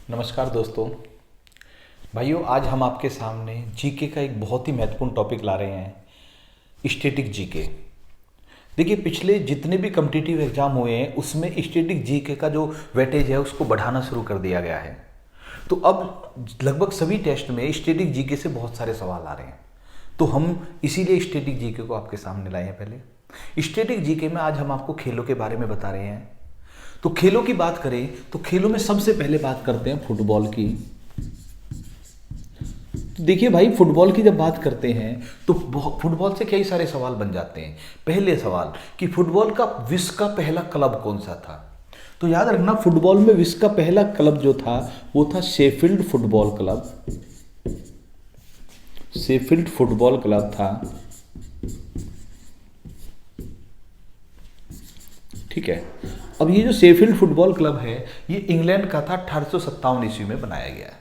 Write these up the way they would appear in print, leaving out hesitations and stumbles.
नमस्कार दोस्तों। भाइयों, आज हम आपके सामने जीके का एक बहुत ही महत्वपूर्ण टॉपिक ला रहे हैं, स्टैटिक जीके। देखिए, पिछले जितने भी कॉम्पिटिटिव एग्जाम हुए हैं उसमें स्टैटिक जीके का जो वेटेज है उसको बढ़ाना शुरू कर दिया गया है। तो अब लगभग सभी टेस्ट में स्टैटिक जीके से बहुत सारे सवाल आ रहे हैं। तो हम इसीलिए स्टैटिक जीके को आपके सामने लाए हैं। पहले स्टैटिक जीके में आज हम आपको खेलों के बारे में बता रहे हैं। तो खेलों की बात करें तो खेलों में सबसे पहले बात करते हैं फुटबॉल की। तो देखिए भाई, फुटबॉल की जब बात करते हैं तो फुटबॉल से कई सारे सवाल बन जाते हैं। पहले सवाल कि फुटबॉल का विश्व का पहला क्लब कौन सा था। तो याद रखना, फुटबॉल में विश्व का पहला क्लब जो था वो था Sheffield football club. Sheffield football club था, ठीक है। अब ये जो शेफील्ड फुटबॉल क्लब है ये इंग्लैंड का था, 1857 ईस्वी में बनाया गया है,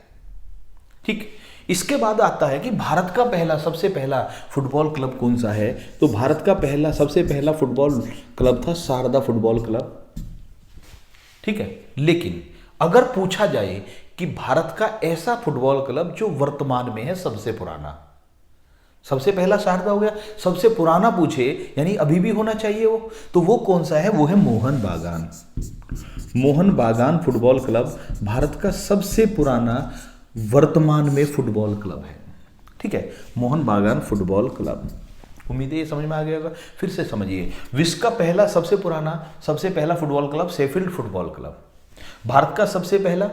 ठीक। इसके बाद आता है कि भारत का पहला सबसे पहला फुटबॉल क्लब कौन सा है। तो भारत का पहला सबसे पहला फुटबॉल क्लब था शारदा फुटबॉल क्लब, ठीक है। लेकिन अगर पूछा जाए कि भारत का ऐसा फुटबॉल क्लब जो वर्तमान में है सबसे पुराना, सबसे पहला शारदा हो गया, सबसे पुराना पूछे यानी अभी भी होना चाहिए वो, तो वो कौन सा है? वो है मोहन बागान। मोहन बागान फुटबॉल क्लब भारत का सबसे पुराना वर्तमान में फुटबॉल क्लब है, ठीक है। मोहन बागान फुटबॉल क्लब। उम्मीद है ये समझ में आ गया होगा। फिर से समझिए, विश्व का पहला सबसे पुराना सबसे पहला football club Sheffield football club, Bharat का सबसे पहला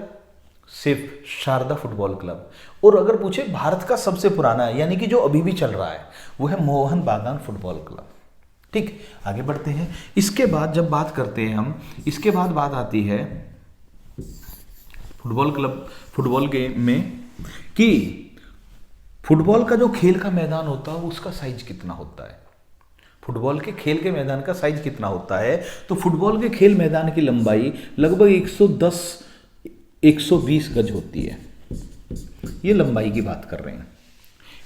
सिर्फ शारदा फुटबॉल क्लब, और अगर पूछे भारत का सबसे पुराना है यानी कि जो अभी भी चल रहा है वो है मोहन बागान फुटबॉल क्लब, ठीक। आगे बढ़ते हैं। इसके बाद जब बात करते हैं हम, इसके बाद बात आती है फुटबॉल क्लब, फुटबॉल गेम में कि फुटबॉल का जो खेल का मैदान होता है उसका साइज कितना होता है। फुटबॉल के खेल के मैदान का साइज कितना होता है? तो फुटबॉल के खेल मैदान की लंबाई लगभग 120 गज होती है। ये लंबाई की बात कर रहे हैं,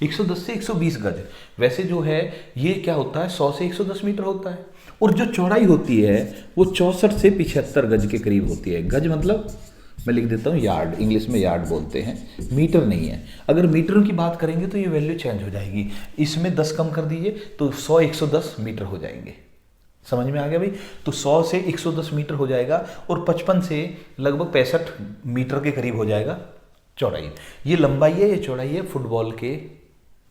110 से 120 गज। वैसे जो है ये क्या होता है, 100 से 110 मीटर होता है। और जो चौड़ाई होती है वो 64 से 75 गज के करीब होती है। गज मतलब मैं लिख देता हूँ यार्ड, इंग्लिश में यार्ड बोलते हैं, मीटर नहीं है। अगर मीटर की बात करेंगे तो ये वैल्यू चेंज हो जाएगी, इसमें 10 कम कर दीजिए तो 100 110 मीटर हो जाएंगे। समझ में आ गया भाई? तो 100 से 110 मीटर हो जाएगा और 55 से लगभग 65 मीटर के करीब हो जाएगा चौड़ाई। ये लंबाई है, ये चौड़ाई है फुटबॉल के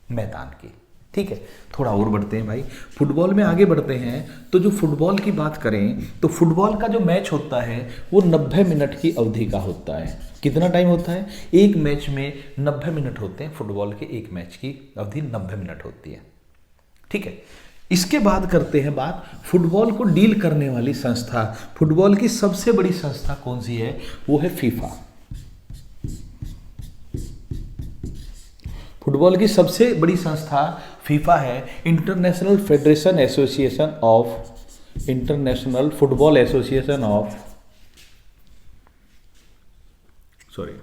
मैदान की, ठीक है। थोड़ा और बढ़ते हैं भाई, फुटबॉल में आगे बढ़ते हैं। तो जो फुटबॉल की बात करें तो फुटबॉल का जो मैच होता है वो 90 मिनट की अवधि का होता है। कितना टाइम होता है? एक मैच में 90 मिनट होते हैं। फुटबॉल के एक मैच की अवधि 90 मिनट होती है, ठीक है। इसके बाद करते हैं बात फुटबॉल को डील करने वाली संस्था। फुटबॉल की सबसे बड़ी संस्था कौन सी है? वो है फीफा। फुटबॉल की सबसे बड़ी संस्था फीफा है, international federation association of, international football association of, sorry,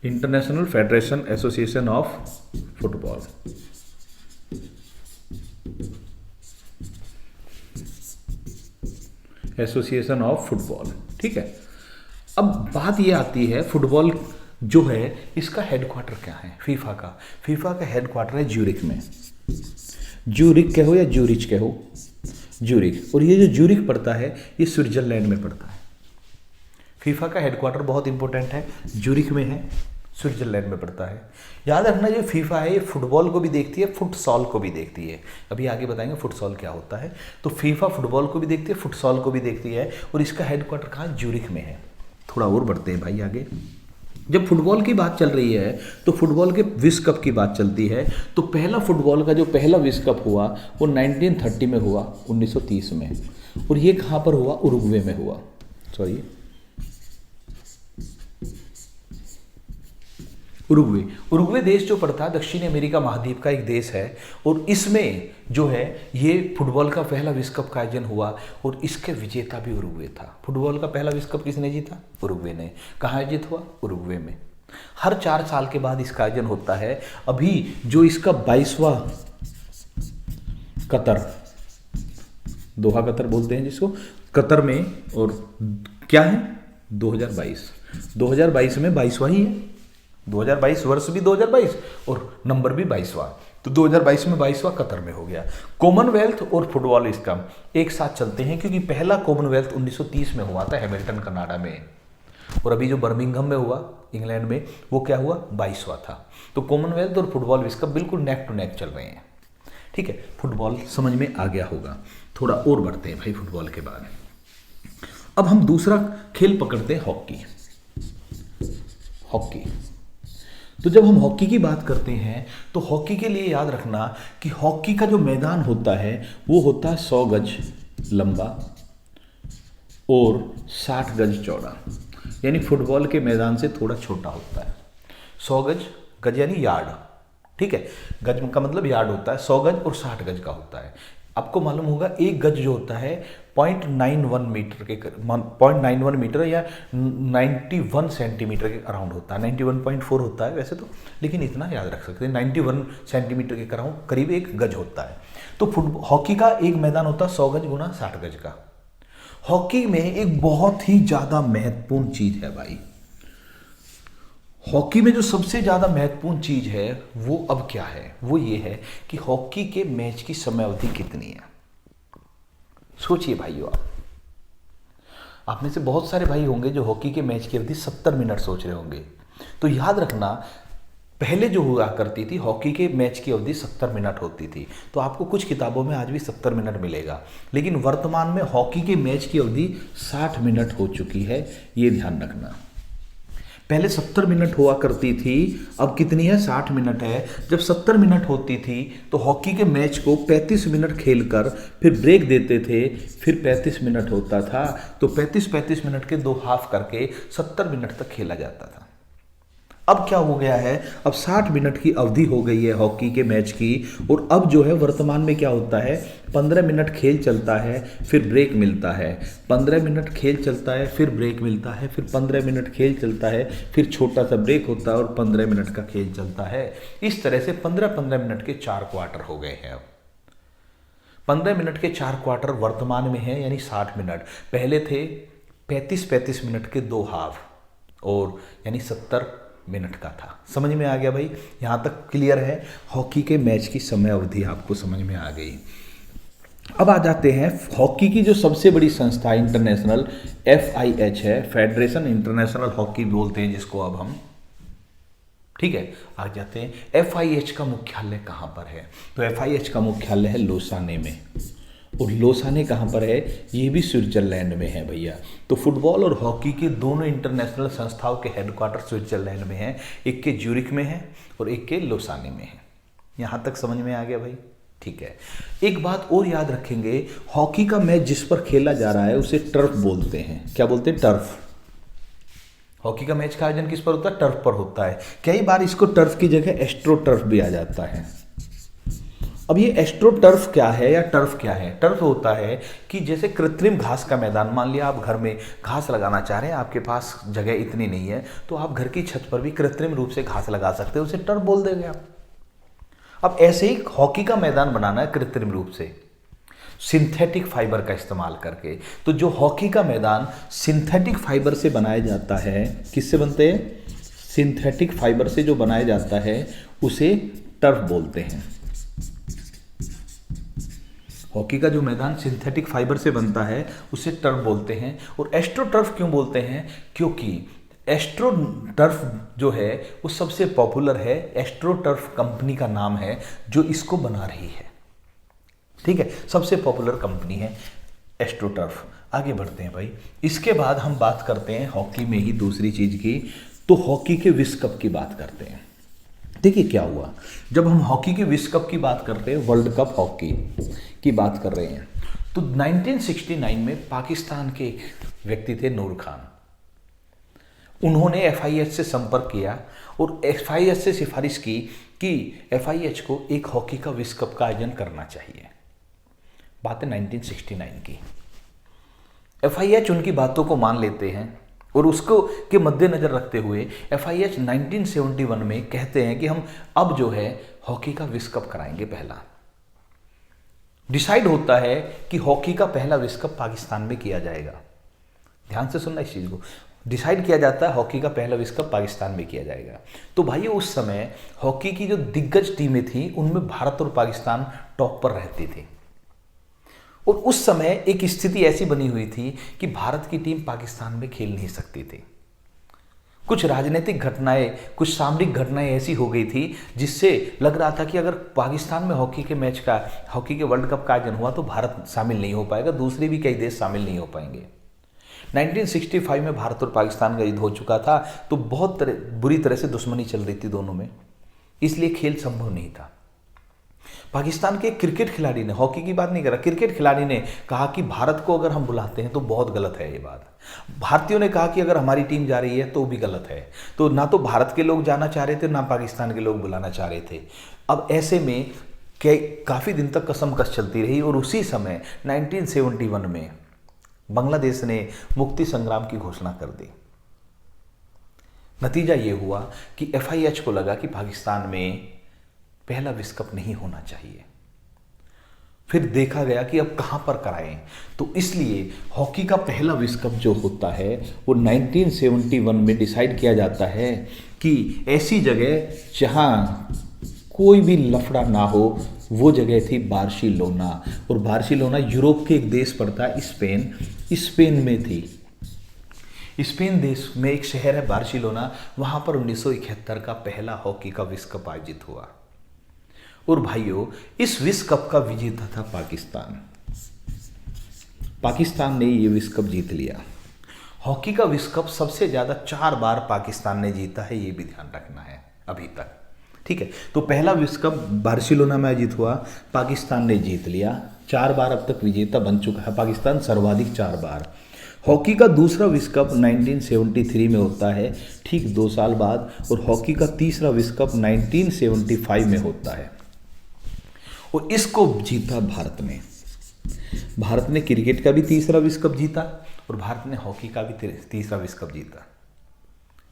international federation association of football. Association of football, ठीक है। अब बात ये आती है फुटबॉल जो है इसका हेडक्वार्टर क्या है फीफा का? फीफा का हेडक्वार्टर है ज्यूरिक में। ज्यूरिक कहो या ज्यूरिच कहो, ज्यूरिक। और ये जो ज्यूरिक पड़ता है ये स्विट्जरलैंड में पड़ता है। फीफा का हेडक्वार्टर बहुत इंपॉर्टेंट है, ज्यूरिक में है, स्विट्जरलैंड में पड़ता है। याद रखना, जो फीफा है ये फुटबॉल को भी देखती है, फुटसॉल को भी देखती है। अभी आगे बताएंगे फुटसॉल क्या होता है। तो फीफा फुटबॉल को भी देखती है, फुटसॉल को भी देखती है, और इसका हेडक्वार्टर कहाँ? ज्यूरिक में है। थोड़ा और बढ़ते हैं भाई आगे। जब फुटबॉल की बात चल रही है तो फुटबॉल के विश्व कप की बात चलती है। तो पहला फुटबॉल का जो पहला विश्व कप हुआ वो 1930 में हुआ, 1930 में। और ये कहाँ पर हुआ? उरुग्वे में हुआ, सॉरी, उरुग्वे। उरुग्वे देश जो पड़ता है दक्षिण अमेरिका महाद्वीप का एक देश है, और इसमें जो है ये फुटबॉल का पहला विश्व कप का आयोजन हुआ, और इसके विजेता भी उरुग्वे था। फुटबॉल का पहला विश्व कप किसने जीता? उरुग्वे ने। कहाँ आयोजित हुआ? उरुग्वे में। हर 4 साल के बाद इसका आयोजन होता है। अभी जो इसका 22वां कतर, दोहा कतर बोलते हैं जिसको, कतर में, और क्या है 2022 2022 में 22वां ही है, 2022 वर्ष भी 2022 और नंबर भी 22वां, तो 2022 में 22वां कतर में हो गया। कॉमनवेल्थ और फुटबॉल इसका एक साथ चलते हैं, क्योंकि पहला कॉमनवेल्थ 1930 में हुआ था हैमिल्टन कनाडा में, और अभी जो बर्मिंघम में हुआ इंग्लैंड में वो क्या हुआ, 22वां था। तो कॉमनवेल्थ और फुटबॉल विश्व कप बिल्कुल नेक टू नेक चल रहे हैं। ठीक है, फुटबॉल समझ में आ गया होगा। थोड़ा और बढ़ते हैं भाई फुटबॉल के बाद। अब हम दूसरा खेल पकड़ते हैं हॉकी। हॉकी, तो जब हम हॉकी की बात करते हैं तो हॉकी के लिए याद रखना कि हॉकी का जो मैदान होता है वो होता है 100 गज लंबा और 60 गज चौड़ा, यानी फुटबॉल के मैदान से थोड़ा छोटा होता है। 100 गज, गज यानी यार्ड, ठीक है, गज का मतलब यार्ड होता है, 100 गज और 60 गज का होता है। आपको मालूम होगा एक गज जो होता है 0.91 मीटर के 0.91 मीटर या 91 सेंटीमीटर के अराउंड होता है, 91.4 होता है वैसे तो, लेकिन इतना याद रख सकते हैं 91 सेंटीमीटर के करीब एक गज होता है। तो हॉकी का एक मैदान होता है 100 गज गुना 60 गज का। हॉकी में एक बहुत ही ज़्यादा महत्वपूर्ण चीज़ है भाई, हॉकी में जो सबसे ज़्यादा महत्वपूर्ण चीज़ है वो अब क्या है, वो ये है कि हॉकी के मैच की समय अवधि कितनी है। सोचिए भाइयों, आप में से बहुत सारे भाई होंगे जो हॉकी के मैच की अवधि 70 मिनट सोच रहे होंगे। तो याद रखना, पहले जो हुआ करती थी हॉकी के मैच की अवधि 70 मिनट होती थी, तो आपको कुछ किताबों में आज भी 70 मिनट मिलेगा, लेकिन वर्तमान में हॉकी के मैच की अवधि 60 मिनट हो चुकी है, ये ध्यान रखना। पहले 70 मिनट हुआ करती थी, अब कितनी है, 60 मिनट है। जब 70 मिनट होती थी तो हॉकी के मैच को 35 मिनट खेलकर फिर ब्रेक देते थे, फिर 35 मिनट होता था, तो 35 मिनट के 2 हाफ करके 70 मिनट तक खेला जाता था। अब क्या हो गया है, अब 60 मिनट की अवधि हो गई है हॉकी के मैच की, और अब जो है वर्तमान में क्या होता है, 15 मिनट खेल चलता है फिर ब्रेक मिलता है, 15 मिनट खेल चलता है फिर ब्रेक मिलता है, फिर 15 मिनट खेल चलता है फिर छोटा सा ब्रेक होता है और 15 मिनट का खेल चलता है। इस तरह से 15-15 मिनट के 4 क्वार्टर हो गए हैं। अब 15 मिनट के 4 क्वार्टर वर्तमान में है, यानी 60 मिनट। पहले थे 35-35 मिनट के 2 हाफ, और यानी 70 मिनट का था। समझ में आ गया भाई, यहाँ तक क्लियर है। हॉकी के मैच की समय अवधि आपको समझ में आ गई। अब आ जाते हैं हॉकी की जो सबसे बड़ी संस्था इंटरनेशनल FIH है, फेडरेशन इंटरनेशनल हॉकी बोलते हैं जिसको अब हम, ठीक है। आ जाते हैं FIH का मुख्यालय कहाँ पर है, तो FIH का मुख्यालय है लोसाने में, और लोसाने कहाँ पर है, ये भी स्विट्जरलैंड में है भैया। तो फुटबॉल और हॉकी के दोनों इंटरनेशनल संस्थाओं के हेडक्वार्टर स्विट्जरलैंड में है, एक के ज्यूरिख में है और एक के लोसाने में है। यहाँ तक समझ में आ गया भाई, ठीक है। एक बात और याद रखेंगे, हॉकी का मैच जिस पर खेला जा रहा है उसे टर्फ बोलते हैं। क्या बोलते हैं, टर्फ। हॉकी का मैच का आयोजन किस पर होता है, टर्फ पर होता है। कई बार इसको टर्फ की जगह एस्ट्रो टर्फ भी आ जाता है। अब ये एस्ट्रो टर्फ क्या है या टर्फ क्या है, टर्फ होता है कि जैसे कृत्रिम घास का मैदान, मान लिया आप घर में घास लगाना चाह रहे हैं, आपके पास जगह इतनी नहीं है, तो आप घर की छत पर भी कृत्रिम रूप से घास लगा सकते हैं, उसे टर्फ बोल देंगे आप। अब ऐसे ही हॉकी का मैदान बनाना है कृत्रिम रूप से, सिंथेटिक फाइबर का इस्तेमाल करके। तो जो हॉकी का मैदान सिंथेटिक फाइबर से बनाया जाता है, किससे बनते हैं, सिंथेटिक फाइबर से जो बनाया जाता है उसे टर्फ बोलते हैं। हॉकी का जो मैदान सिंथेटिक फाइबर से बनता है उसे टर्फ बोलते हैं। और एस्ट्रो टर्फ क्यों बोलते हैं, क्योंकि एस्ट्रो टर्फ जो है वो सबसे पॉपुलर है, एस्ट्रो टर्फ कंपनी का नाम है जो इसको बना रही है, ठीक है, सबसे पॉपुलर कंपनी है एस्ट्रो टर्फ। आगे बढ़ते हैं भाई। इसके बाद हम बात करते हैं हॉकी में ही दूसरी चीज की, तो हॉकी के विश्व कप की बात करते हैं। देखिए क्या हुआ, जब हम हॉकी के विश्व कप की बात करते हैं, वर्ल्ड कप हॉकी की बात कर रहे हैं, तो 1969 में पाकिस्तान के एक व्यक्ति थे नूर खान, उन्होंने FIH से संपर्क किया और FIH से सिफारिश की कि FIH को एक हॉकी का विश्व कप का आयोजन करना चाहिए। बात है 1969 की। FIH उनकी बातों को मान लेते हैं और उसको के मद्देनजर रखते हुए FIH 1971 में कहते हैं कि हम अब जो है हॉकी का विश्व कप कराएंगे। पहला डिसाइड होता है कि हॉकी का पहला विश्व कप पाकिस्तान में किया जाएगा। ध्यान से सुनना इस चीज को, डिसाइड किया जाता है हॉकी का पहला विश्व कप पाकिस्तान में किया जाएगा। तो भाई उस समय हॉकी की जो दिग्गज टीमें थी उनमें भारत और पाकिस्तान टॉप पर रहती थी। और उस समय एक स्थिति ऐसी बनी हुई थी कि भारत की टीम पाकिस्तान में खेल नहीं सकती थी। कुछ राजनीतिक घटनाएं, कुछ सामरिक घटनाएं ऐसी हो गई थी जिससे लग रहा था कि अगर पाकिस्तान में हॉकी के वर्ल्ड कप का आयोजन हुआ तो भारत शामिल नहीं हो पाएगा, दूसरे भी कई देश शामिल नहीं हो पाएंगे। 1965 में भारत और पाकिस्तान का युद्ध हो चुका था, तो बहुत बुरी तरह से दुश्मनी चल रही थी दोनों में, इसलिए खेल संभव नहीं था। पाकिस्तान के क्रिकेट खिलाड़ी ने, हॉकी की बात नहीं कर रहा, क्रिकेट खिलाड़ी ने कहा कि भारत को अगर हम बुलाते हैं तो बहुत गलत है ये बात। भारतीयों ने कहा कि अगर हमारी टीम जा रही है तो भी गलत है। तो ना तो भारत के लोग जाना चाह रहे थे, ना पाकिस्तान के लोग बुलाना चाह रहे थे। अब ऐसे में काफ़ी दिन तक कसमकस चलती रही और उसी समय 1971 में बांग्लादेश ने मुक्ति संग्राम की घोषणा कर दी। नतीजा ये हुआ कि FIH को लगा कि पाकिस्तान में पहला विश्व कप नहीं होना चाहिए। फिर देखा गया कि अब कहां पर कराएं, तो इसलिए हॉकी का पहला विश्व कप जो होता है वो 1971 में डिसाइड किया जाता है कि ऐसी जगह जहां कोई भी लफड़ा ना हो, वो जगह थी बार्सिलोना। और बार्सिलोना यूरोप के एक देश पड़ता है स्पेन में थी। स्पेन देश में एक शहर है बार्सिलोना, वहां पर 1971 का पहला हॉकी का विश्व कप आयोजित हुआ। और भाइयों, इस विश्व कप का विजेता था पाकिस्तान। पाकिस्तान ने ये विश्व कप जीत लिया। हॉकी का विश्व कप सबसे ज़्यादा 4 बार पाकिस्तान ने जीता है, ये भी ध्यान रखना है अभी तक, ठीक है। तो पहला विश्व कप बार्सिलोना में आयोजित हुआ, पाकिस्तान ने जीत लिया। 4 बार अब तक विजेता बन चुका है पाकिस्तान, सर्वाधिक 4 बार। हॉकी का दूसरा विश्व कप 1973 में होता है, ठीक 2 साल बाद। और हॉकी का तीसरा विश्व कप 1975 में होता है और इसको जीता भारत ने। भारत ने क्रिकेट का भी तीसरा विश्व कप जीता और भारत ने हॉकी का भी तीसरा विश्व कप जीता,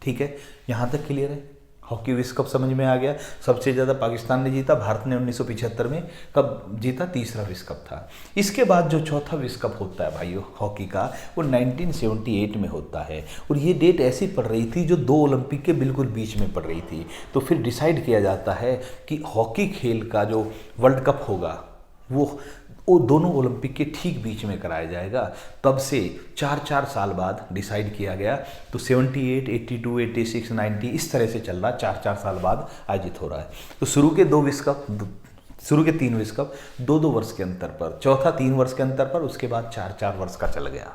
ठीक है। यहाँ तक क्लियर है। हॉकी विश्व कप समझ में आ गया। सबसे ज़्यादा पाकिस्तान ने जीता, भारत ने 1975 में कब जीता, तीसरा विश्व कप था। इसके बाद जो चौथा विश्व कप होता है भाइयों हॉकी का, वो 1978 में होता है। और ये डेट ऐसी पड़ रही थी जो 2 ओलंपिक के बिल्कुल बीच में पड़ रही थी। तो फिर डिसाइड किया जाता है कि हॉकी खेल का जो वर्ल्ड कप होगा वो दोनों ओलंपिक के ठीक बीच में कराया जाएगा। तब से 4-4 साल बाद डिसाइड किया गया। तो 78, 82, 86, 90 इस तरह से चल रहा, 4-4 साल बाद आयोजित हो रहा है। तो शुरू के 3 विश्व कप 2-2 वर्ष के अंतर पर, चौथा 3 वर्ष के अंतर पर, उसके बाद 4-4 वर्ष का चल गया।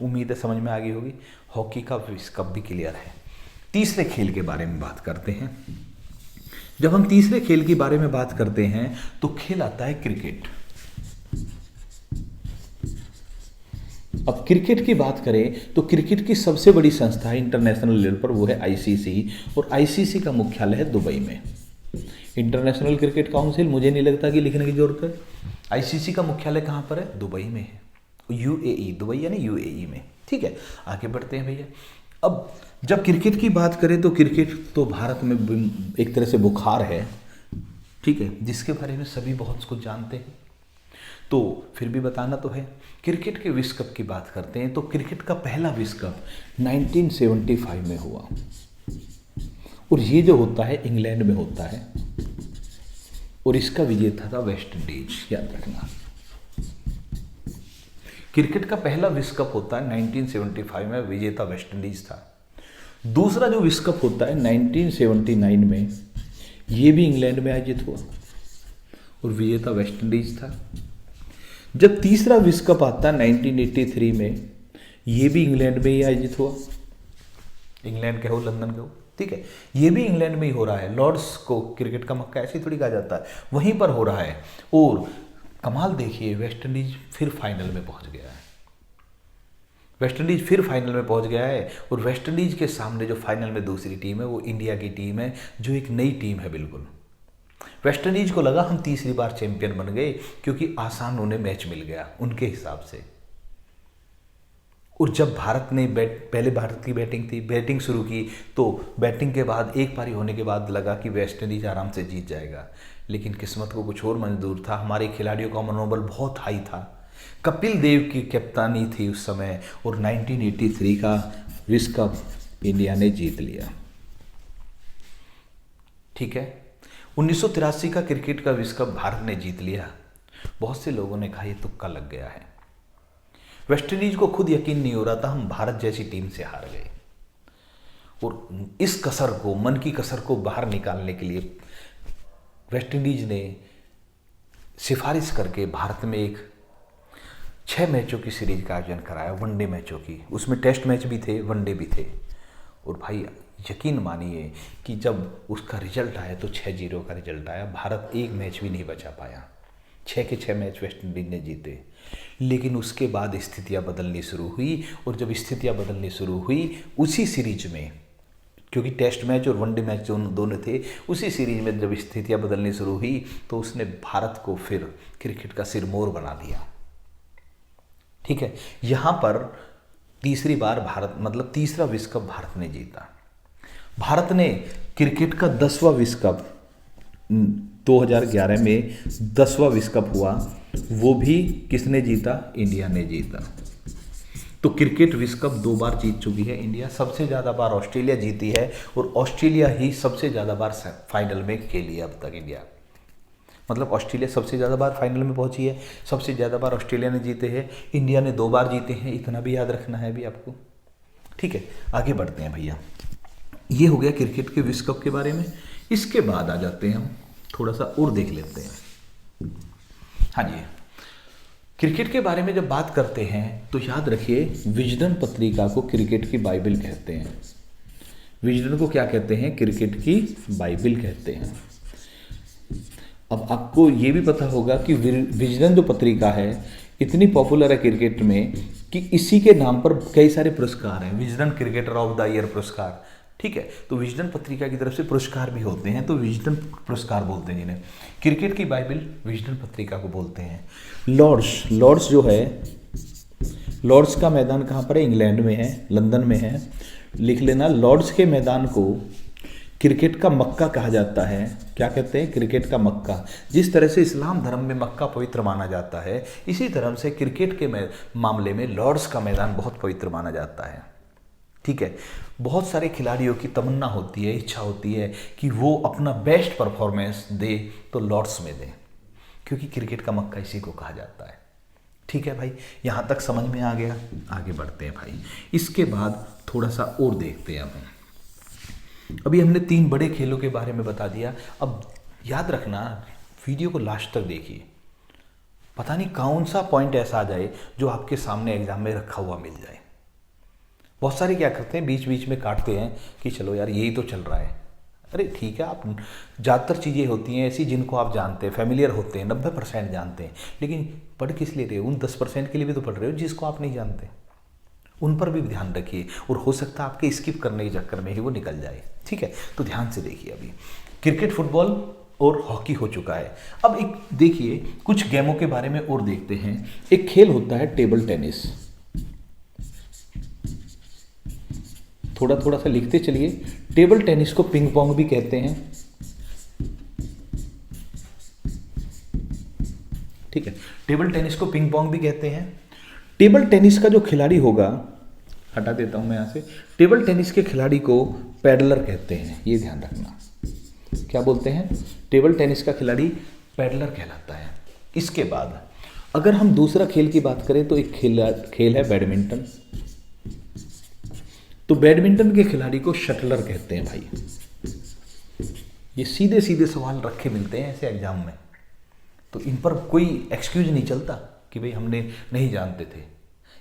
उम्मीद है समझ में आ गई होगी। हॉकी का विश्व कप भी क्लियर है। तीसरे खेल के बारे में बात करते हैं। जब हम तीसरे खेल के बारे में बात करते हैं तो खेल आता है क्रिकेट। अब क्रिकेट की बात करें तो क्रिकेट की सबसे बड़ी संस्था है इंटरनेशनल लेवल पर, वो है ICC। और ICC का मुख्यालय है दुबई में। इंटरनेशनल क्रिकेट काउंसिल, मुझे नहीं लगता कि लिखने की जरूरत है। ICC का मुख्यालय कहाँ पर है? दुबई में है। UAE, दुबई यानी UAE में, ठीक है। आगे बढ़ते हैं भैया। अब जब क्रिकेट की बात करें तो क्रिकेट तो भारत में एक तरह से बुखार है, ठीक है, जिसके बारे में सभी बहुत कुछ जानते हैं। तो फिर भी बताना तो है। क्रिकेट के विश्व कप की बात करते हैं तो क्रिकेट का पहला विश्व कप 1975 में हुआ और ये जो होता है इंग्लैंड में होता है और इसका विजेता था वेस्ट इंडीज, याद रखना। क्रिकेट का पहला विश्व कप होता है 1975 में, विजेता वेस्ट इंडीज था। दूसरा जो विश्व कप होता है 1979 में, ये भी इंग्लैंड में आयोजित हुआ और विजेता वेस्ट इंडीज था। जब तीसरा विश्व कप आता है 1983 में, ये भी इंग्लैंड में ही आयोजित हुआ। इंग्लैंड कहो, लंदन कहो, ठीक है, ये भी इंग्लैंड में ही हो रहा है। लॉर्ड्स को क्रिकेट का मक्का ऐसे थोड़ी कहा जाता है, वहीं पर हो रहा है। और कमाल देखिए, वेस्ट इंडीज फिर फाइनल में पहुंच गया है। वेस्ट इंडीज फिर फाइनल में पहुंच गया है और वेस्ट इंडीज के सामने जो फाइनल में दूसरी टीम है वो इंडिया की टीम है, जो एक नई टीम है बिल्कुल। वेस्ट इंडीज को लगा हम तीसरी बार चैंपियन बन गए, क्योंकि आसान उन्हें मैच मिल गया उनके हिसाब से। और जब भारत ने पहले भारत की बैटिंग शुरू की, तो बैटिंग के बाद एक पारी होने के बाद लगा कि वेस्ट इंडीज आराम से जीत जाएगा, लेकिन किस्मत को कुछ और मंजूर था। हमारे खिलाड़ियों का मनोबल बहुत हाई था कपिल देव की कप्तानी थी उस समय, और 1983 का विश्व कप इंडिया ने जीत लिया। ठीक है, 1983 का क्रिकेट का विश्व कप भारत ने जीत लिया। बहुत से लोगों ने कहा ये तुक्का लग गया है। वेस्ट इंडीज को खुद यकीन नहीं हो रहा था, हम भारत जैसी टीम से हार गए। और इस कसर को, मन की कसर को बाहर निकालने के लिए वेस्ट इंडीज ने सिफारिश करके भारत में एक 6 मैचों की सीरीज का आयोजन कराया, वनडे मैचों की। उसमें टेस्ट मैच भी थे, वनडे भी थे। और भाई यकीन मानिए कि जब उसका रिजल्ट आया तो 6-0 का रिजल्ट आया। भारत एक मैच भी नहीं बचा पाया। 6 के 6 मैच वेस्ट इंडीज ने जीते। लेकिन उसके बाद स्थितियां बदलनी शुरू हुई, और जब स्थितियां बदलनी शुरू हुई उसी सीरीज में, क्योंकि टेस्ट मैच और वनडे मैच दोनों थे, उसी सीरीज में जब स्थितियां बदलनी शुरू हुई तो उसने भारत को फिर क्रिकेट का सिरमौर बना दिया। ठीक है, यहाँ पर तीसरी बार भारत, मतलब तीसरा विश्व कप भारत ने जीता। भारत ने क्रिकेट का 10वां विश्व कप 2011 में 10वां विश्व कप हुआ, वो भी किसने जीता? इंडिया ने जीता। तो क्रिकेट विश्व कप 2 बार जीत चुकी है इंडिया। सबसे ज़्यादा बार ऑस्ट्रेलिया जीती है, और ऑस्ट्रेलिया ही सबसे ज़्यादा बार फाइनल में खेली है अब तक इंडिया। मतलब ऑस्ट्रेलिया सबसे ज़्यादा बार फाइनल में पहुंची है, सबसे ज़्यादा बार ऑस्ट्रेलिया ने जीते हैं, इंडिया ने 2 बार जीते हैं। इतना भी याद रखना है अभी आपको। ठीक है, आगे बढ़ते हैं भैया। ये हो गया क्रिकेट के विश्व कप के बारे में। इसके बाद आ जाते हैं हम, थोड़ा सा और देख लेते हैं। हाँ जी, क्रिकेट के बारे में जब बात करते हैं तो याद रखिए, विजडन पत्रिका को क्रिकेट की बाइबल कहते हैं। विजडन को क्या कहते हैं? क्रिकेट की बाइबल कहते हैं। अब आपको ये भी पता होगा कि विजडन जो पत्रिका है इतनी पॉपुलर है क्रिकेट में कि इसी के नाम पर कई सारे पुरस्कार हैं। Wisden cricketer of the year पुरस्कार। ठीक है, तो विजडन पत्रिका की तरफ से पुरस्कार भी होते हैं, तो विजडन पुरस्कार बोलते हैं जिन्हें। क्रिकेट की बाइबल विजडन पत्रिका को बोलते हैं। लॉर्ड्स जो है, लॉर्ड्स का मैदान कहाँ पर है? इंग्लैंड में है, लंदन में है। लिख लेना, लॉर्ड्स के मैदान को क्रिकेट का मक्का कहा जाता है। क्या कहते हैं? क्रिकेट का मक्का। जिस तरह से इस्लाम धर्म में मक्का पवित्र माना जाता है, इसी तरह से क्रिकेट के मामले में लॉर्ड्स का मैदान बहुत पवित्र माना जाता है। ठीक है, बहुत सारे खिलाड़ियों की तमन्ना होती है, इच्छा होती है कि वो अपना बेस्ट परफॉर्मेंस दे तो लॉर्ड्स में दे, क्योंकि क्रिकेट का मक्का इसी को कहा जाता है। ठीक है भाई, यहाँ तक समझ में आ गया। आगे बढ़ते हैं भाई। इसके बाद थोड़ा सा और देखते हैं हम। अभी हमने 3 बड़े खेलों के बारे में बता दिया। अब याद रखना, वीडियो को लास्ट तक देखिए। पता नहीं कौन सा पॉइंट ऐसा आ जाए जो आपके सामने एग्जाम में रखा हुआ मिल जाए। बहुत सारे क्या करते हैं, बीच बीच में काटते हैं कि चलो यार यही तो चल रहा है। अरे ठीक है, आप ज़्यादातर चीज़ें होती हैं ऐसी जिनको आप जानते हैं, फेमिलियर होते हैं, 90% जानते हैं, लेकिन पढ़ किस लिए रहे हो? उन 10% के लिए भी तो पढ़ रहे हो जिसको आप नहीं जानते। उन पर भी ध्यान रखिए, और हो सकता है आपके स्किप करने के चक्कर में ही वो निकल जाए। ठीक है, तो ध्यान से देखिए। अभी क्रिकेट, फुटबॉल और हॉकी हो चुका है। अब एक देखिए, कुछ गेमों के बारे में और देखते हैं। एक खेल होता है टेबल टेनिस। थोड़ा थोड़ा सा लिखते चलिए। टेबल टेनिस को पिंग पोंग भी कहते हैं। ठीक है, टेबल टेनिस को पिंग पोंग भी कहते हैं। टेबल टेनिस का जो खिलाड़ी होगा, हटा देता हूं मैं यहां से, टेबल टेनिस के खिलाड़ी को पैडलर कहते हैं। ये ध्यान रखना, क्या बोलते हैं? टेबल टेनिस का खिलाड़ी पैडलर कहलाता है। इसके बाद अगर हम दूसरा खेल की बात करें तो एक खेल है बैडमिंटन। तो बैडमिंटन के खिलाड़ी को शटलर कहते हैं भाई। ये सीधे सीधे सवाल रखे मिलते हैं ऐसे एग्जाम में, तो इन पर कोई एक्सक्यूज नहीं चलता कि भाई हमने नहीं जानते थे।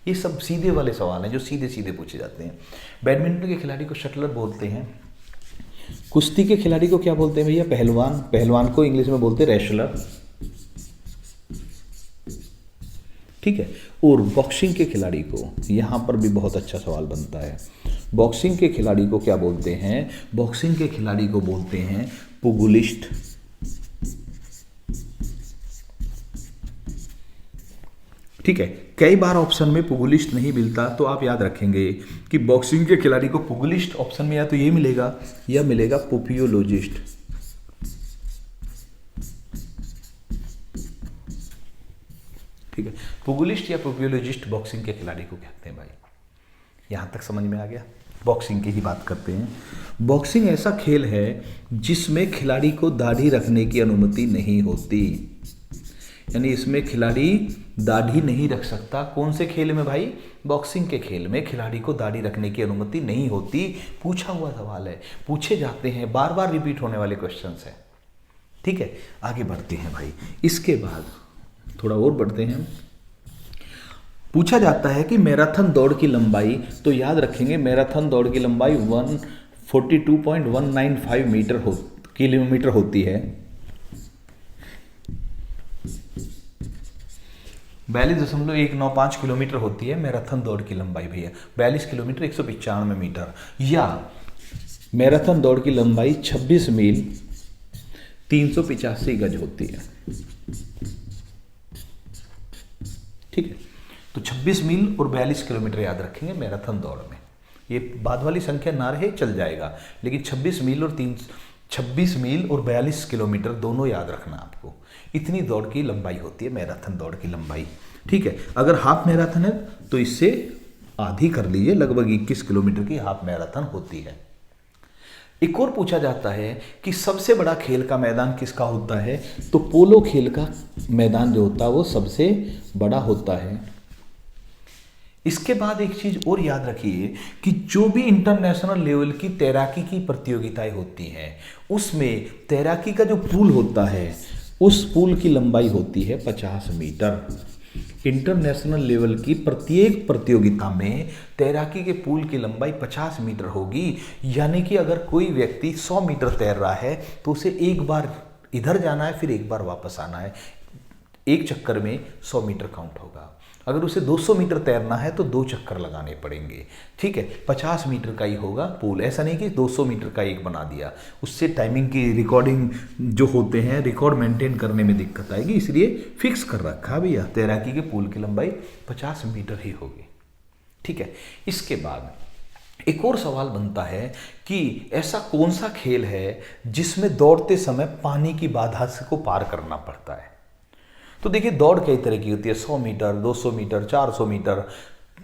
ये सब सीधे वाले सवाल हैं जो सीधे सीधे पूछे जाते हैं। बैडमिंटन के खिलाड़ी को शटलर बोलते हैं। कुश्ती के खिलाड़ी को क्या बोलते हैं भैया? पहलवान। पहलवान को इंग्लिश में बोलते हैं रेसलर। ठीक है, और बॉक्सिंग के खिलाड़ी को, यहाँ पर भी बहुत अच्छा सवाल बनता है, बॉक्सिंग के खिलाड़ी को क्या बोलते हैं? बॉक्सिंग के खिलाड़ी को बोलते हैं पुगुलिस्ट। ठीक है, कई बार ऑप्शन में पुगुलिस्ट नहीं मिलता, तो आप याद रखेंगे कि बॉक्सिंग के खिलाड़ी को पुगुलिस्ट ऑप्शन में या तो ये मिलेगा या मिलेगा पुपियोलॉजिस्ट। ठीक है, पुगुलिस्ट या पुगियोलॉजिस्ट बॉक्सिंग के खिलाड़ी को कहते हैं भाई। यहाँ तक समझ में आ गया। बॉक्सिंग की ही बात करते हैं। बॉक्सिंग ऐसा खेल है जिसमें खिलाड़ी को दाढ़ी रखने की अनुमति नहीं होती, यानी इसमें खिलाड़ी दाढ़ी नहीं रख सकता। कौन से खेल में भाई? बॉक्सिंग के खेल में खिलाड़ी को दाढ़ी रखने की अनुमति नहीं होती। पूछा हुआ सवाल है, पूछे जाते हैं, बार बार रिपीट होने वाले क्वेश्चंस हैं। ठीक है, आगे बढ़ते हैं भाई। इसके बाद थोड़ा और बढ़ते हैं। पूछा जाता है कि मैराथन दौड़ की लंबाई, तो याद रखेंगे मैराथन दौड़ की लंबाई 142.195 किलोमीटर होती है। 42.195 किलोमीटर होती है मैराथन दौड़ की लंबाई भैया। 42 किलोमीटर 195 मीटर। या मैराथन दौड़ की लंबाई 26 मील 385 गज होती है। ठीक है, तो 26 मील और 42 किलोमीटर याद रखेंगे मैराथन दौड़ में। ये बाद वाली संख्या ना रहे चल जाएगा, लेकिन 26 मील और 42 किलोमीटर दोनों याद रखना आपको। इतनी दौड़ की लंबाई होती है मैराथन दौड़ की लंबाई। ठीक है, अगर हाफ मैराथन है तो इससे आधी कर लीजिए, लगभग 21 किलोमीटर की हाफ मैराथन होती है। एक और पूछा जाता है कि सबसे बड़ा खेल का मैदान किसका होता है? तो पोलो खेल का मैदान जो होता है वो सबसे बड़ा होता है। इसके बाद एक चीज और याद रखिए कि जो भी इंटरनेशनल लेवल की तैराकी की प्रतियोगिताएं होती हैं उसमें तैराकी का जो पूल होता है उस पूल की लंबाई होती है 50 मीटर। इंटरनेशनल लेवल की प्रत्येक प्रतियोगिता में तैराकी के पूल की लंबाई 50 मीटर होगी। यानी कि अगर कोई व्यक्ति 100 मीटर तैर रहा है तो उसे एक बार इधर जाना है, फिर एक बार वापस आना है। एक चक्कर में 100 मीटर काउंट होगा। अगर उसे 200 मीटर तैरना है तो 2 चक्कर लगाने पड़ेंगे। ठीक है, 50 मीटर का ही होगा पूल। ऐसा नहीं कि 200 मीटर का एक बना दिया, उससे टाइमिंग की रिकॉर्डिंग जो होते हैं रिकॉर्ड मेंटेन करने में दिक्कत आएगी, इसलिए फिक्स कर रखा भैया तैराकी के पूल की लंबाई 50 मीटर ही होगी। ठीक है, इसके बाद एक और सवाल बनता है कि ऐसा कौन सा खेल है जिसमें दौड़ते समय पानी की बाधा को पार करना पड़ता है? तो देखिए दौड़ कई तरह की होती है, 100 मीटर, 200 मीटर, 400 मीटर।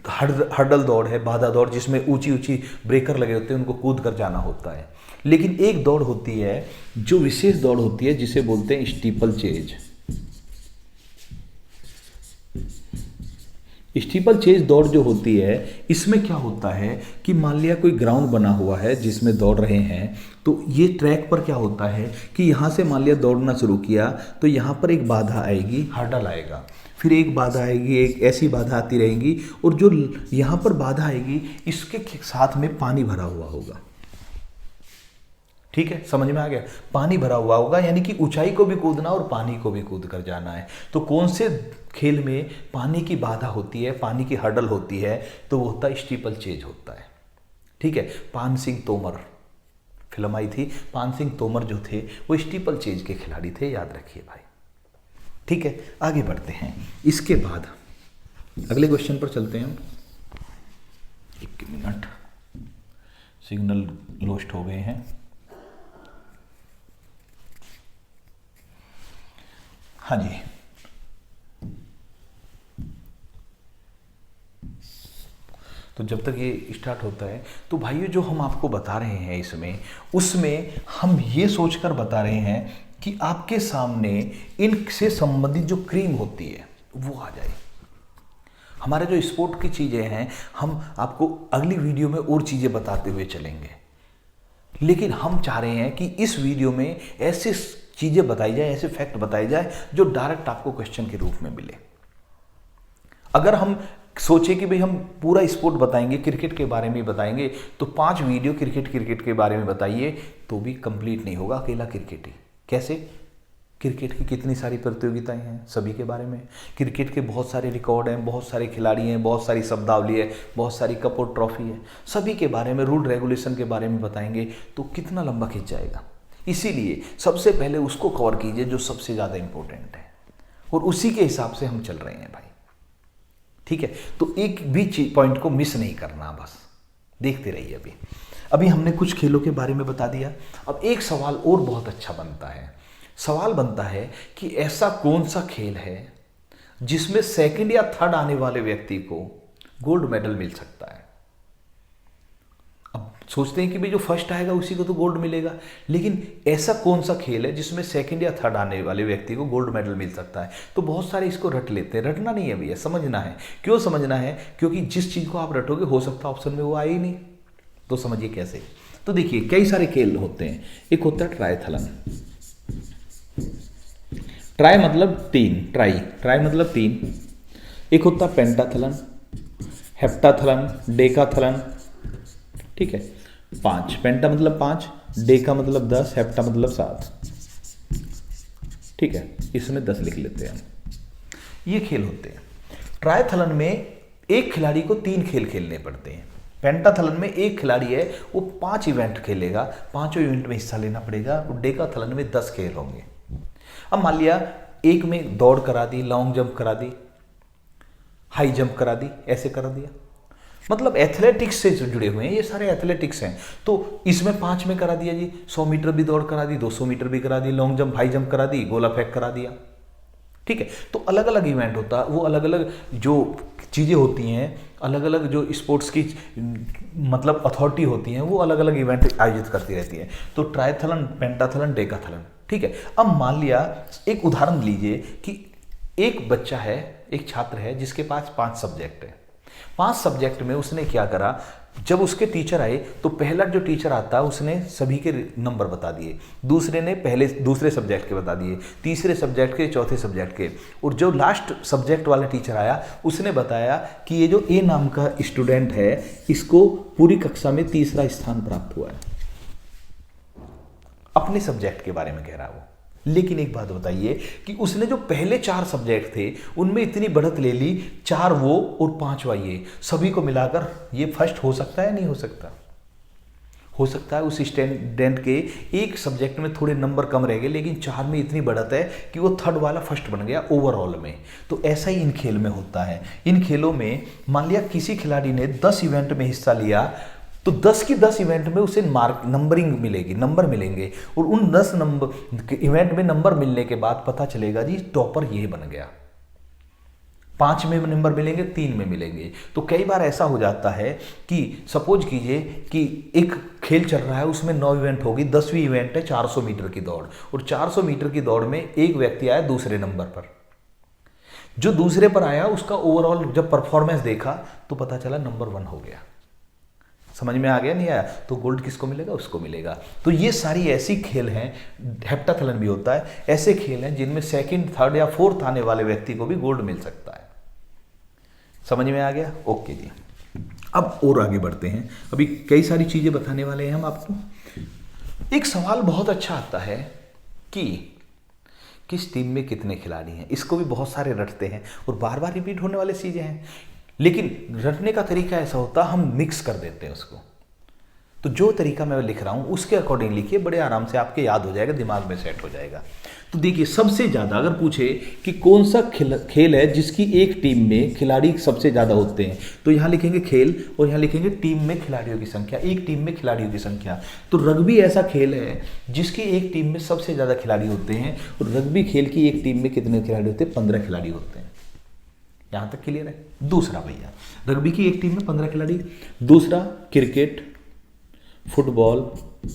हर्डल दौड़ है, बाधा दौड़, जिसमें ऊंची ऊंची ब्रेकर लगे होते हैं, उनको कूद कर जाना होता है। लेकिन एक दौड़ होती है जो विशेष दौड़ होती है जिसे बोलते हैं स्टीपल चेज। स्टीपल चेज दौड़ जो होती है इसमें क्या होता है कि मान लिया कोई ग्राउंड बना हुआ है जिसमें दौड़ रहे हैं, तो ये ट्रैक पर क्या होता है कि यहाँ से मान लिया दौड़ना शुरू किया तो यहाँ पर एक बाधा आएगी, हर्डल आएगा, फिर एक बाधा आएगी, एक ऐसी बाधा आती रहेगी, और जो यहाँ पर बाधा आएगी इसके साथ में पानी भरा हुआ होगा। ठीक है, समझ में आ गया? पानी भरा हुआ होगा, यानी कि ऊंचाई को भी कूदना और पानी को भी कूद कर जाना है। तो कौन से खेल में पानी की बाधा होती है, पानी की हर्डल होती है? तो वो होता है स्टीपल चेज होता है। ठीक है, पान सिंह तोमर फिल्म आई थी, पान सिंह तोमर जो थे वो स्टीपल चेज के खिलाड़ी थे, याद रखिए भाई। ठीक है, आगे बढ़ते हैं। इसके बाद अगले क्वेश्चन पर चलते हैं। 1 मिनट, सिग्नल लॉस्ट हो गए हैं। हाँ जी, तो जब तक ये स्टार्ट होता है तो भाइयों जो हम आपको बता रहे हैं उसमें हम ये सोचकर बता रहे हैं कि आपके सामने इनसे संबंधित जो क्रीम होती है वो आ जाए। हमारे जो स्पोर्ट की चीज़ें हैं हम आपको अगली वीडियो में और चीज़ें बताते हुए चलेंगे, लेकिन हम चाह रहे हैं कि इस वीडियो में ऐसे चीज़ें बताई जाए, ऐसे फैक्ट बताए जाए जो डायरेक्ट आपको क्वेश्चन के रूप में मिले। अगर हम सोचे कि भाई हम पूरा स्पोर्ट बताएंगे, क्रिकेट के बारे में बताएंगे, तो 5 वीडियो क्रिकेट के बारे में बताइए तो भी कंप्लीट नहीं होगा अकेला क्रिकेट ही। कैसे? क्रिकेट की कितनी सारी प्रतियोगिताएं हैं, सभी के बारे में, क्रिकेट के बहुत सारे रिकॉर्ड हैं, बहुत सारे खिलाड़ी हैं, बहुत सारी शब्दावली है, बहुत सारी कप और ट्रॉफी है, सभी के बारे में, रूल रेगुलेशन के बारे में बताएंगे तो कितना लंबा खिंच जाएगा। इसीलिए सबसे पहले उसको कवर कीजिए जो सबसे ज़्यादा इंपॉर्टेंट है, और उसी के हिसाब से हम चल रहे हैं भाई। ठीक है, तो एक भी पॉइंट को मिस नहीं करना, बस देखते रहिए। अभी हमने कुछ खेलों के बारे में बता दिया। अब एक सवाल और बहुत अच्छा बनता है। सवाल बनता है कि ऐसा कौन सा खेल है जिसमें सेकंड या थर्ड आने वाले व्यक्ति को गोल्ड मेडल मिल सकता है। अब सोचते हैं कि भाई जो फर्स्ट आएगा उसी को तो गोल्ड मिलेगा, लेकिन ऐसा कौन सा खेल है जिसमें सेकंड या थर्ड आने वाले व्यक्ति को गोल्ड मेडल मिल सकता है? तो बहुत सारे इसको रट लेते हैं। रटना नहीं है भैया, समझना है। क्यों समझना है? क्योंकि जिस चीज़ को आप रटोगे हो सकता है ऑप्शन में वो आए ही नहीं। तो समझिए कैसे। तो देखिए कई सारे खेल होते हैं। एक होता है ट्रायथलन। ट्राई मतलब तीन, ट्राई मतलब तीन। एक होता है पेंटाथलन, हेप्टाथलन, डेकाथलन, ठीक है, 5। पेंटा मतलब 5, डेका मतलब 10, हेप्टा मतलब 7, ठीक है, इसमें 10 लिख लेते हैं हम। ये खेल होते हैं। ट्रायथलन में एक खिलाड़ी को 3 खेल खेलने पड़ते हैं। पेंटाथलन में एक खिलाड़ी है वो 5 इवेंट खेलेगा, 5 इवेंट में हिस्सा लेना पड़ेगा। और डेकाथलन में 10 खेल होंगे। अब मान लिया एक में दौड़ करा दी, लॉन्ग जंप करा दी, हाई जंप करा दी, ऐसे करा दिया। मतलब एथलेटिक्स से जो जुड़े हुए हैं, ये सारे एथलेटिक्स हैं। तो इसमें 5 में करा दिया जी, 100 मीटर भी दौड़ करा दी, 200 मीटर भी करा दी, लॉन्ग जंप हाई जंप करा दी, गोला फेंक करा दिया, ठीक है। तो अलग अलग इवेंट होता है, वो अलग अलग जो चीज़ें होती हैं, अलग अलग जो स्पोर्ट्स की मतलब अथॉरिटी होती हैं, वो अलग अलग इवेंट आयोजित करती रहती है। तो ट्रायथलन, पेंटाथलन, डेकाथलन, ठीक है। अब मान लिया एक उदाहरण लीजिए कि एक बच्चा है, एक छात्र है जिसके पास 5 सब्जेक्ट है। 5 सब्जेक्ट में उसने क्या करा, जब उसके टीचर आए तो पहला जो टीचर आता उसने सभी के नंबर बता दिए, दूसरे ने दूसरे सब्जेक्ट के बता दिए, तीसरे सब्जेक्ट के, चौथे सब्जेक्ट के, और जो लास्ट सब्जेक्ट वाला टीचर आया उसने बताया कि ये जो ए नाम का स्टूडेंट है इसको पूरी कक्षा में 3रा स्थान प्राप्त हुआ है। अपने सब्जेक्ट के बारे में कह रहा है वो। लेकिन एक बात बताइए कि उसने जो पहले 4 सब्जेक्ट थे उनमें इतनी बढ़त ले ली, 4 वो और 5वां ये, सभी को मिलाकर ये फर्स्ट हो सकता है? नहीं हो सकता। हो सकता है उस स्टूडेंट के एक सब्जेक्ट में थोड़े नंबर कम रह गए, लेकिन 4 में इतनी बढ़त है कि वो थर्ड वाला फर्स्ट बन गया ओवरऑल में। तो ऐसा ही इन खेल में होता है। इन खेलों में मान लिया किसी खिलाड़ी ने 10 इवेंट में हिस्सा लिया, तो 10 की 10 इवेंट में उसे नंबरिंग मिलेगी, नंबर मिलेंगे, और उन 10 नंबर इवेंट में नंबर मिलने के बाद पता चलेगा जी टॉपर ये बन गया। 5 में नंबर मिलेंगे, 3 में मिलेंगे। तो कई बार ऐसा हो जाता है कि सपोज कीजिए कि एक खेल चल रहा है, उसमें 9 इवेंट होगी, 10वीं इवेंट है 400 मीटर की दौड़, और 400 मीटर की दौड़ में एक व्यक्ति आया दूसरे नंबर पर। जो दूसरे पर आया उसका ओवरऑल जब परफॉर्मेंस देखा तो पता चला नंबर 1 हो गया। समझ में आ गया? नहीं आया? तो गोल्ड किसको मिलेगा? उसको मिलेगा। तो ये सारी ऐसी खेल हैं, हेप्टाथलन भी होता है, ऐसे खेल हैं जिनमें सेकंड, थर्ड या फोर्थ आने वाले व्यक्ति को भी गोल्ड मिल सकता है। समझ में आ गया? ओके जी। अब और आगे बढ़ते हैं, अभी कई सारी चीजें बताने वाले हैं हम आपको। एक सवाल बहुत अच्छा आता है कि किस टीम में कितने खिलाड़ी हैं। इसको भी बहुत सारे रटते हैं और बार बार रिपीट होने वाली चीजें हैं, लेकिन रटने का तरीका ऐसा होता है हम मिक्स कर देते हैं उसको। तो जो तरीका मैं लिख रहा हूं उसके अकॉर्डिंग लिखिए, बड़े आराम से आपके याद हो जाएगा, दिमाग में सेट हो जाएगा। तो देखिए सबसे ज्यादा अगर पूछे कि कौन सा खेल है जिसकी एक टीम में खिलाड़ी सबसे ज्यादा होते हैं, तो यहां लिखेंगे खेल और यहां लिखेंगे टीम में खिलाड़ियों की संख्या, एक टीम में खिलाड़ियों की संख्या। तो रग्बी ऐसा खेल है जिसकी एक टीम में सबसे ज्यादा खिलाड़ी होते हैं, और रग्बी खेल की एक टीम में कितने खिलाड़ी होते हैं? 15 खिलाड़ी होते हैं। यहां तक क्लियर है? दूसरा भैया, रग्बी की एक टीम में 15 खिलाड़ी। दूसरा क्रिकेट, फुटबॉल,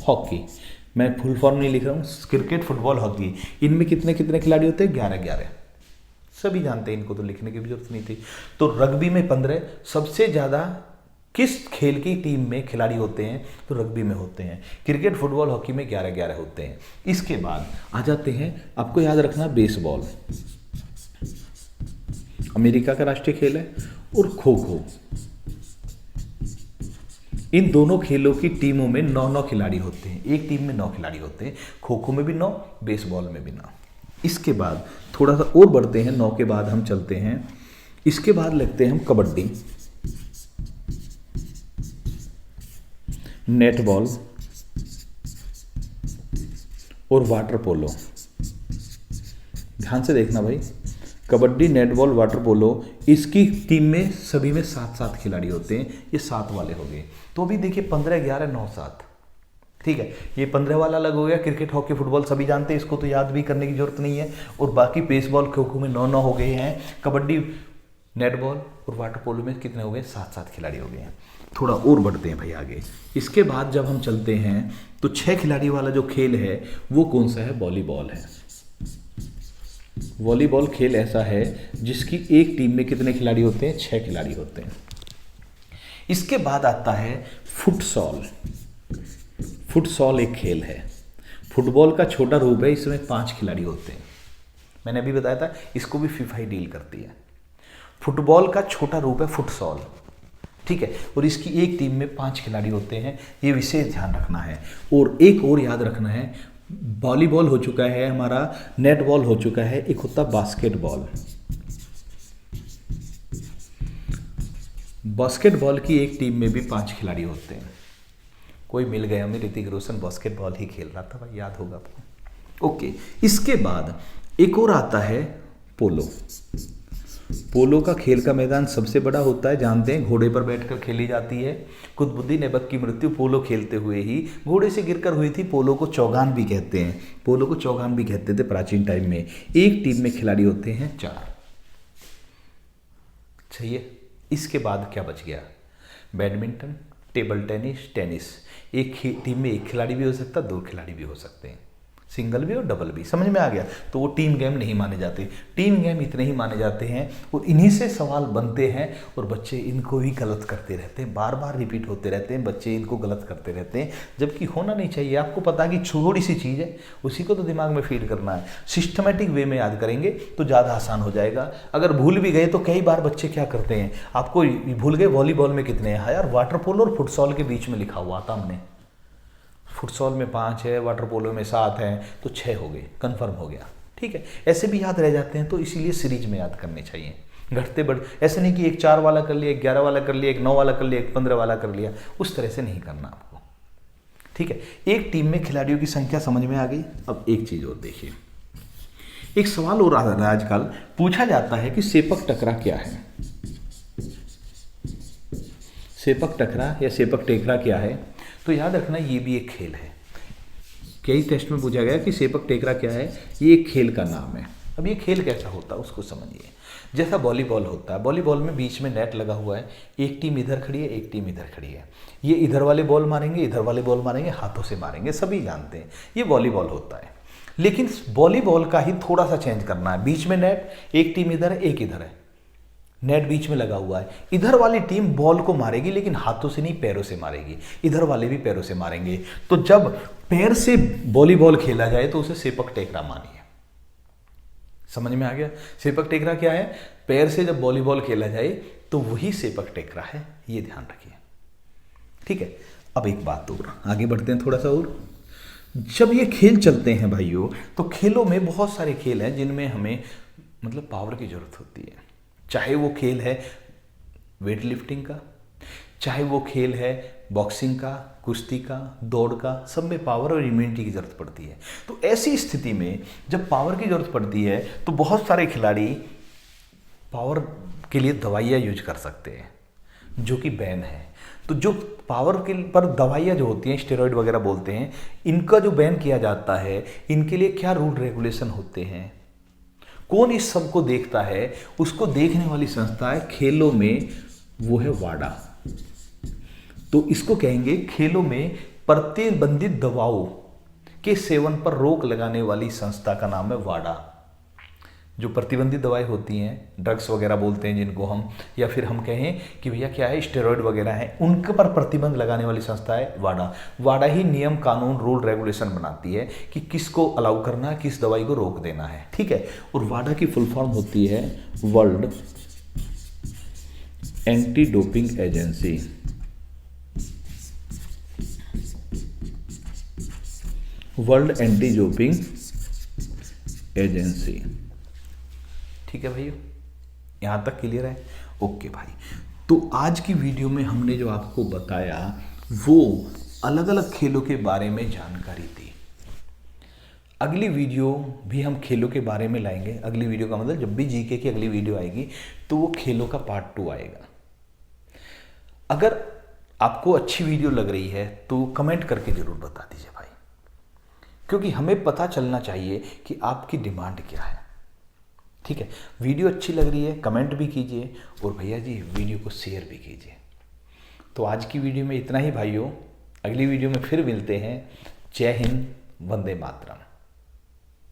हॉकी, मैं फुल फॉर्म नहीं लिख रहा हूँ, क्रिकेट, फुटबॉल, हॉकी, इनमें कितने कितने खिलाड़ी होते हैं? 11-11। सभी जानते हैं, इनको तो लिखने की भी जरूरत नहीं थी। तो रग्बी में 15, सबसे ज़्यादा किस खेल की टीम में खिलाड़ी होते हैं? तो रग्बी में होते हैं। क्रिकेट, फुटबॉल, हॉकी में 11-11 होते हैं। इसके बाद आ जाते हैं, आपको याद रखना, बेसबॉल अमेरिका का राष्ट्रीय खेल है, और खो खो। इन दोनों खेलों की टीमों में 9-9 खिलाड़ी होते हैं। एक टीम में 9 खिलाड़ी होते हैं, खो खो में भी 9, बेसबॉल में भी 9। इसके बाद थोड़ा सा और बढ़ते हैं, 9 के बाद हम चलते हैं, इसके बाद लगते हैं हम कबड्डी, नेटबॉल और वाटर पोलो। ध्यान से देखना भाई, कबड्डी, नेटबॉल, वाटर पोलो, इसकी टीम में सभी में 7-7 खिलाड़ी होते हैं। ये 7 वाले हो गए। तो अभी देखिए 15, 11, 9, 7, ठीक है, ये 15 वाला अलग हो गया। क्रिकेट, हॉकी, फुटबॉल सभी जानते हैं, इसको तो याद भी करने की जरूरत नहीं है। और बाकी बेसबॉल, खो खो में 9 हो गए हैं, कबड्डी, नेटबॉल और वाटर पोलो में कितने हो गए, 7 खिलाड़ी हो गए हैं। थोड़ा और बढ़ते हैं भाई आगे। इसके बाद जब हम चलते हैं तो 6 खिलाड़ी वाला जो खेल है वो कौन सा है, वॉलीबॉल है। वॉलीबॉल खेल ऐसा है जिसकी एक टीम में कितने खिलाड़ी होते हैं, 6 खिलाड़ी होते हैं। इसके बाद आता है फुटसॉल। फुटसॉल एक खेल है, फुटबॉल का छोटा रूप है, इसमें 5 खिलाड़ी होते हैं। मैंने अभी बताया था, इसको भी फीफा ही डील करती है। फुटबॉल का छोटा रूप है फुटसॉल, ठीक है, और इसकी एक टीम में 5 खिलाड़ी होते हैं, ये विशेष ध्यान रखना है। और एक और याद रखना है, वॉलीबॉल हो चुका है हमारा, नेटबॉल हो चुका है, एक होता बास्केटबॉल। बास्केटबॉल की एक टीम में भी 5 खिलाड़ी होते हैं। कोई मिल गया हमें, ऋतिक रोशन बास्केटबॉल ही खेल रहा था भाई, याद होगा आपको। ओके, इसके बाद एक और आता है पोलो। पोलो का खेल का मैदान सबसे बड़ा होता है, जानते हैं, घोड़े पर बैठकर खेली जाती है। कुतुबुद्दीन ऐबक की मृत्यु पोलो खेलते हुए ही घोड़े से गिरकर हुई थी। पोलो को चौगान भी कहते हैं, पोलो को चौगान भी कहते थे प्राचीन टाइम में। एक टीम में खिलाड़ी होते हैं 4। चाहिए। इसके बाद क्या बच गया, बैडमिंटन, टेबल टेनिस, टेनिस। एक टीम में एक खिलाड़ी भी हो सकता है, 2 खिलाड़ी भी हो सकते हैं, सिंगल भी और डबल भी। समझ में आ गया। तो वो टीम गेम नहीं माने जाते, टीम गेम इतने ही माने जाते हैं। और इन्हीं से सवाल बनते हैं और बच्चे इनको ही गलत करते रहते हैं, बार बार रिपीट होते रहते हैं, बच्चे इनको गलत करते रहते हैं, जबकि होना नहीं चाहिए। आपको पता कि छोटी सी चीज़ है, उसी को तो दिमाग में फीड करना है। सिस्टमेटिक वे में याद करेंगे तो ज़्यादा आसान हो जाएगा। अगर भूल भी गए तो कई बार बच्चे क्या करते हैं, आपको भूल गए वॉलीबॉल में कितने हैं, यार वाटर पोलो और फुटसॉल के बीच में लिखा हुआ था हमने, फुटसॉल में 5 है, वाटर पोलो में 7 है, तो 6 हो गए, कंफर्म हो गया। ठीक है, ऐसे भी याद रह जाते हैं, तो इसीलिए सीरीज में याद करने चाहिए, घटते बढ़। ऐसे नहीं कि एक 4 वाला कर लिया, एक 11 वाला कर लिया, एक 9 वाला कर लिया, एक 15 वाला कर लिया, उस तरह से नहीं करना आपको। ठीक है, एक टीम में खिलाड़ियों की संख्या समझ में आ गई। अब एक चीज और देखिए, एक सवाल और आ रहा है आजकल, पूछा जाता है कि सेपक टकरा क्या है। सेपक टकरा या सेपक टेकरा क्या है, तो याद रखना ये भी एक खेल है। कई टेस्ट में पूछा गया कि सेपक टेकरा क्या है, ये एक खेल का नाम है। अब ये खेल कैसा होता है उसको समझिए। जैसा वॉलीबॉल होता है, वॉलीबॉल में बीच में नेट लगा हुआ है, एक टीम इधर खड़ी है, एक टीम इधर खड़ी है। ये इधर वाले बॉल मारेंगे, इधर वाले बॉल मारेंगे, हाथों से मारेंगे, सभी जानते हैं ये वॉलीबॉल होता है। लेकिन वॉलीबॉल का ही थोड़ा सा चेंज करना है। बीच में नेट, एक टीम इधर है, एक इधर है, नेट बीच में लगा हुआ है। इधर वाली टीम बॉल को मारेगी, लेकिन हाथों से नहीं, पैरों से मारेगी। इधर वाले भी पैरों से मारेंगे। तो जब पैर से वॉलीबॉल खेला जाए तो उसे सेपक टेकरा मानिए। समझ में आ गया। सेपक टेकरा क्या है, पैर से जब वॉलीबॉल खेला जाए तो वही सेपक टेकरा है, ये ध्यान रखिए। ठीक है, अब एक बात और आगे बढ़ते हैं थोड़ा सा और। जब ये खेल चलते हैं भाइयों, तो खेलों में बहुत सारे खेल हैं जिनमें हमें मतलब पावर की जरूरत होती है। चाहे वो खेल है वेट लिफ्टिंग का, चाहे वो खेल है बॉक्सिंग का, कुश्ती का, दौड़ का, सब में पावर और इम्यूनिटी की जरूरत पड़ती है। तो ऐसी स्थिति में जब पावर की जरूरत पड़ती है तो बहुत सारे खिलाड़ी पावर के लिए दवाइयाँ यूज कर सकते हैं, जो कि बैन है। तो जो पावर के पर दवाइयाँ जो होती हैं, स्टेरॉइड वगैरह बोलते हैं, इनका जो बैन किया जाता है, इनके लिए क्या रूल रेगुलेशन होते हैं, कौन इस सब को देखता है, उसको देखने वाली संस्था है खेलों में, वो है वाडा। तो इसको कहेंगे खेलों में प्रतिबंधित दवाओं के सेवन पर रोक लगाने वाली संस्था का नाम है वाडा। जो प्रतिबंधित दवाएं होती हैं, ड्रग्स वगैरह बोलते हैं जिनको हम, या फिर हम कहें कि भैया क्या है, स्टेरॉइड वगैरह है, उनके पर प्रतिबंध लगाने वाली संस्था है वाडा। वाडा ही नियम कानून रूल रेगुलेशन बनाती है कि किसको अलाउ करना है, किस दवाई को रोक देना है। ठीक है, और वाडा की फुल फॉर्म होती है world anti doping agency. World anti doping agency. ठीक है भैया, यहां तक क्लियर है? ओके भाई, तो आज की वीडियो में हमने जो आपको बताया वो अलग अलग खेलों के बारे में जानकारी दी। अगली वीडियो भी हम खेलों के बारे में लाएंगे। अगली वीडियो का मतलब जब भी जीके की अगली वीडियो आएगी तो वो खेलों का पार्ट 2 आएगा। अगर आपको अच्छी वीडियो लग रही है तो कमेंट करके ज़रूर बता दीजिए भाई, क्योंकि हमें पता चलना चाहिए कि आपकी डिमांड क्या है। ठीक है, वीडियो अच्छी लग रही है कमेंट भी कीजिए और भैया जी वीडियो को शेयर भी कीजिए। तो आज की वीडियो में इतना ही भाइयों, अगली वीडियो में फिर मिलते हैं। जय हिंद, वंदे मातरम।